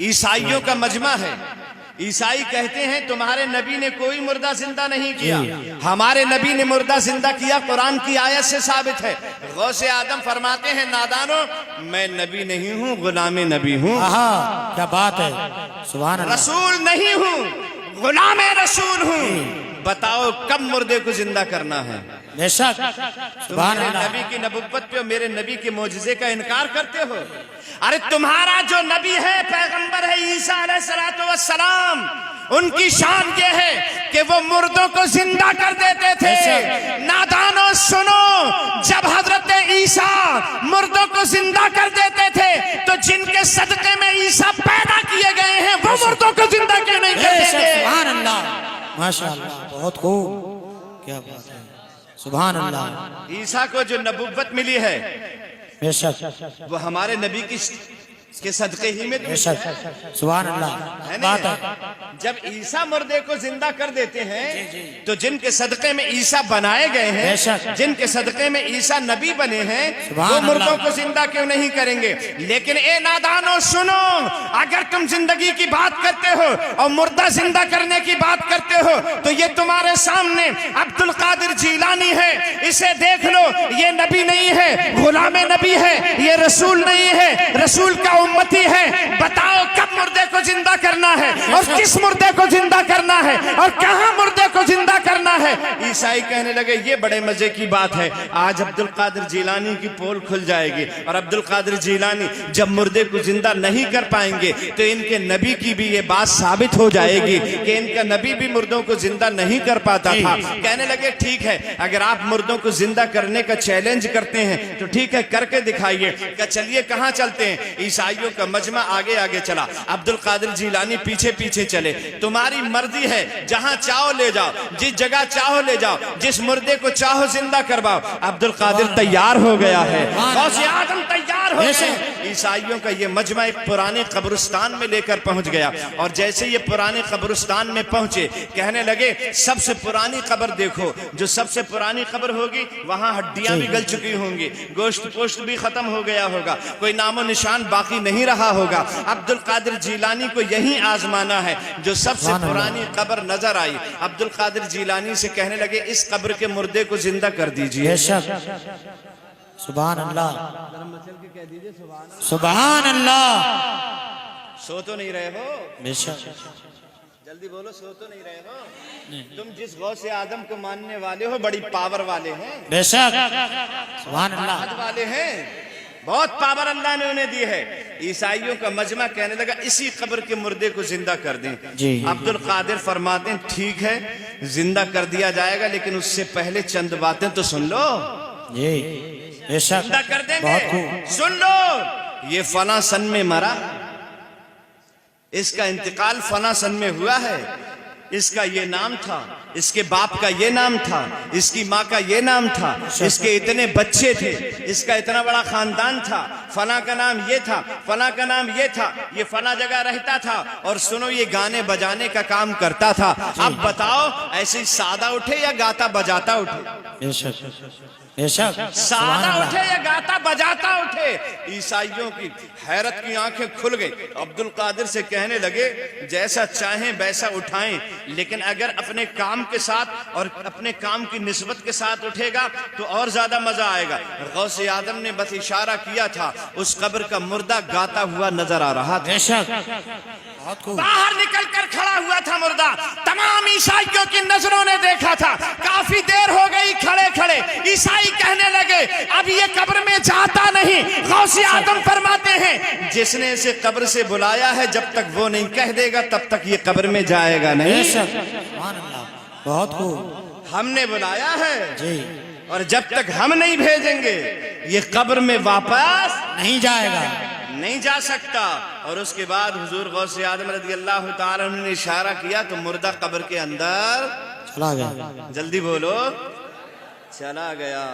عیسائیوں کا مجمع ہے. عیسائی کہتے ہیں تمہارے نبی نے کوئی مردہ زندہ نہیں کیا. ہمارے نبی نے مردہ زندہ کیا، قرآن کی آیت سے ثابت ہے. غوث اعظم فرماتے ہیں نادانو، میں نبی نہیں ہوں، غلام نبی ہوں. کیا بات ہے، سبحان اللہ. رسول نہیں ہوں، غلام رسول ہوں. بتاؤ کب مردے کو زندہ کرنا ہے؟ بے شک. سبحان میرے اللہ. نبی کی نبوت پہ اور میرے نبی کے معجزے کا انکار کرتے ہو. ارے تمہارا جو نبی ہے، پیغمبر ہے عیسیٰ علیہ السلام، ان کی شان یہ ہے کہ وہ مردوں کو زندہ کر دیتے تھے. نادانو سنو، جب حضرت عیسیٰ مردوں کو زندہ کر دیتے تھے تو جن کے صدقے میں عیسیٰ پیدا کیے گئے ہیں وہ مردوں کو زندہ کیوں نہیں بے کرتے شک. تھے؟ سبحان اللہ، ماشاء اللہ، بہت خوب. کیا بات ہے، سبحان اللہ. عیسیٰ کو جو نبوت ملی ہے بے شک. وہ ہمارے نبی کے صدقے ہی میں بے شک. سبحان اللہ. بات ہے. جب عیسیٰ مردے کو زندہ کر دیتے ہیں تو جن کے صدقے میں عیسیٰ بنائے گئے ہیں، جن کے صدقے میں عیسیٰ نبی بنے ہیں، وہ مردوں کو زندہ کیوں نہیں کریں گے؟ لیکن اے نادانو سنو، اگر تم زندگی کی بات کرتے ہو اور مردہ زندہ کرنے کی بات کرتے ہو تو یہ تمہارے سامنے عبد القادر جیلانی ہے. اسے دیکھ لو، یہ نبی نہیں ہے، غلام نبی ہے. یہ رسول نہیں ہے، رسول کا امتی ہے. بتاؤ کب مردے کو زندہ کرنا ہے اور کس مردے کو زندہ کرنا ہے اور کہاں مردے کو زندہ کرنا ہے؟ عیسائی کہنے لگے یہ بڑے مزے کی بات ہے، آج عبد القادر جیلانی کی پول کھل جائے گی. اور عبد القادر جیلانی جب مردے کو زندہ نہیں کر پائیں گے تو ان کے نبی کی بھی یہ بات ثابت ہو جائے گی کہ ان کا نبی بھی مردوں کو زندہ نہیں کر پاتا تھا. کہنے لگے ٹھیک ہے، اگر آپ مردوں کو زندہ کرنے کا چیلنج کرتے ہیں تو ٹھیک ہے، کر کے دکھائیے. کہ چلیے کہاں چلتے ہیں؟ عیسائیوں کا مجمع آگے آگے چلا، عبد القادر جیلانی پیچھے پیچھے چلے. تمہاری مرضی ہے، جہاں چاہو لے جاؤ، جس جگہ چاہو لے جاؤ، جس مردے کو چاہو زندہ کرواؤ. عبد القادر تیار ہو گیا ہے، غوث اعظم تیار ہو گئے. عیسائیوں کا یہ مجمع ایک پرانے قبرستان میں لے کر پہنچ گیا. اور جیسے یہ پرانے قبرستان میں پہنچے، کہنے لگے سب سے پرانی قبر دیکھو. جو سب سے پرانی قبر ہوگی وہاں ہڈیاں بھی گل چکی ہوں گی، گوشت پوشت بھی ختم ہو گیا ہوگا، کوئی نام و نشان باقی نہیں رہا ہوگا. عبد القادر جیلانی کو یہی آزمانا ہے. جو سب سے پرانی قبر نظر آئی، عبد القادر جیلانی سے کہنے لگے اس قبر کے مردے کو زندہ کر دیجئے. بے شک. سبحان اللہ. سبحان اللہ. سو تو نہیں رہے ہو؟ بے شک. جلدی بولو، سو تو نہیں رہے ہو؟ تم جس غوث اعظم کو ماننے والے ہو بڑی پاور والے ہیں، بے شک. سبحان اللہ. حد والے ہیں، بہت پاور اللہ نے انہیں دی ہے. عیسائیوں کا مجمع کہنے لگا اسی قبر کے مردے کو زندہ کر دیں. عبد القادر فرماتے ہیں ٹھیک ہے، زندہ کر دیا جائے گا، لیکن اس سے پہلے چند باتیں تو سن لو. جی بے شک. زندہ کر دیں بہت گے. خوب. سن لو، یہ فلاں سن میں مرا، اس کا انتقال فلاں سن میں ہوا ہے، اس کا یہ نام تھا، اس کے باپ کا یہ نام تھا، اس کی ماں کا یہ نام تھا، اس کے اتنے بچے تھے، اس کا اتنا بڑا خاندان تھا، فلاں کا نام یہ تھا، فلاں کا نام یہ تھا، یہ فلاں جگہ رہتا تھا، اور سنو یہ گانے بجانے کا کام کرتا تھا. اب بتاؤ ایسے سادہ اٹھے یا گاتا بجاتا اٹھے؟ بے شک. بے شک. سادہ اٹھے یا گاتا بجاتا اٹھے؟ عیسائیوں کی حیرت کی آنکھیں کھل گئی. عبد القادر سے کہنے لگے جیسا چاہیں ویسا اٹھائیں، لیکن اگر اپنے کام کے ساتھ اور اپنے کام کی نسبت کے ساتھ اٹھے گا تو اور زیادہ مزہ آئے گا. غوث اعظم نے بس اشارہ کیا تھا، اس قبر کا مردہ گاتا ہوا نظر آ رہا تھا. بے شک. بہت خوب. باہر نکل کر کھڑا ہوا تھا مردہ. تمام عیسائیوں کی نظروں نے دیکھا تھا. کافی دیر ہو گئی کھڑے کھڑے. عیسائی کہنے لگے اب یہ قبر میں جاتا نہیں. غوث اعظم فرماتے ہیں جس نے اسے قبر سے بلایا ہے جب تک وہ نہیں کہہ دے گا تب تک یہ قبر میں جائے گا بے نہیں. شک. سبحان اللہ. بہت خوب. ہم نے بلایا ہے جی. اور جب تک ہم نہیں بھیجیں گے یہ قبر میں واپس نہیں جائے گا. نہیں جا سکتا. اور اس کے بعد حضور غوث اعظم رضی اللہ تعالی عنہ نے اشارہ کیا تو مردہ قبر کے اندر چلا گیا. جلدی بولو چلا گیا.